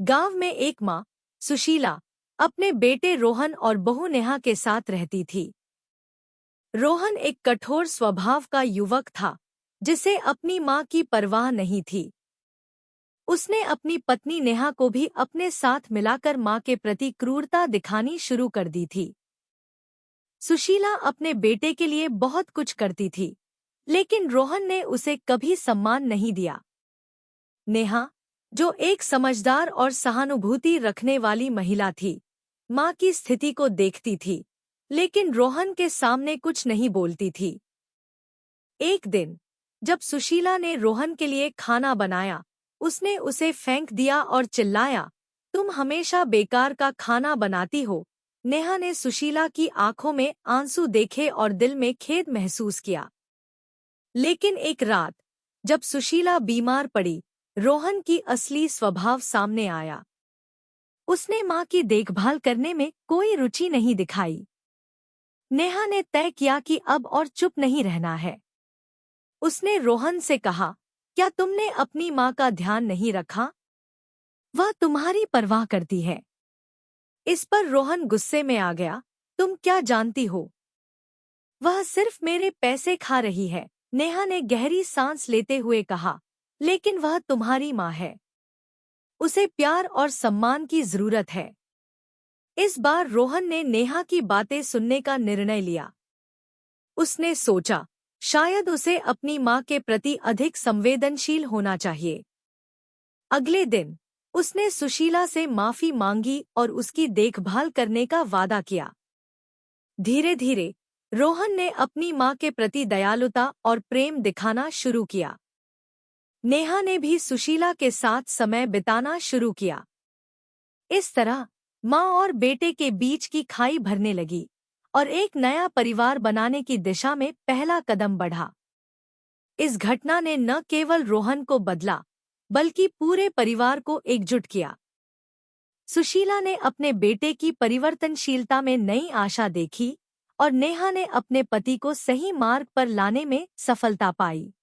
गांव में एक माँ सुशीला अपने बेटे रोहन और बहू नेहा के साथ रहती थी। रोहन एक कठोर स्वभाव का युवक था जिसे अपनी माँ की परवाह नहीं थी। उसने अपनी पत्नी नेहा को भी अपने साथ मिलाकर माँ के प्रति क्रूरता दिखानी शुरू कर दी थी। सुशीला अपने बेटे के लिए बहुत कुछ करती थी, लेकिन रोहन ने उसे कभी सम्मान नहीं दिया। नेहा, जो एक समझदार और सहानुभूति रखने वाली महिला थी, माँ की स्थिति को देखती थी, लेकिन रोहन के सामने कुछ नहीं बोलती थी। एक दिन जब सुशीला ने रोहन के लिए खाना बनाया, उसने उसे फेंक दिया और चिल्लाया, तुम हमेशा बेकार का खाना बनाती हो। नेहा ने सुशीला की आंखों में आंसू देखे और दिल में खेद महसूस किया। लेकिन एक रात जब सुशीला बीमार पड़ी, रोहन की असली स्वभाव सामने आया। उसने माँ की देखभाल करने में कोई रुचि नहीं दिखाई। नेहा ने तय किया कि अब और चुप नहीं रहना है। उसने रोहन से कहा, क्या तुमने अपनी माँ का ध्यान नहीं रखा? वह तुम्हारी परवाह करती है। इस पर रोहन गुस्से में आ गया, तुम क्या जानती हो? वह सिर्फ मेरे पैसे खा रही है। नेहा ने गहरी सांस लेते हुए कहा, लेकिन वह तुम्हारी माँ है। उसे प्यार और सम्मान की जरूरत है। इस बार रोहन ने नेहा की बातें सुनने का निर्णय लिया। उसने सोचा, शायद उसे अपनी माँ के प्रति अधिक संवेदनशील होना चाहिए। अगले दिन उसने सुशीला से माफी मांगी और उसकी देखभाल करने का वादा किया। धीरे धीरे रोहन ने अपनी माँ के प्रति दयालुता और प्रेम दिखाना शुरू किया। नेहा ने भी सुशीला के साथ समय बिताना शुरू किया। इस तरह माँ और बेटे के बीच की खाई भरने लगी और एक नया परिवार बनाने की दिशा में पहला कदम बढ़ा। इस घटना ने न केवल रोहन को बदला, बल्कि पूरे परिवार को एकजुट किया। सुशीला ने अपने बेटे की परिवर्तनशीलता में नई आशा देखी और नेहा ने अपने पति को सही मार्ग पर लाने में सफलता पाई।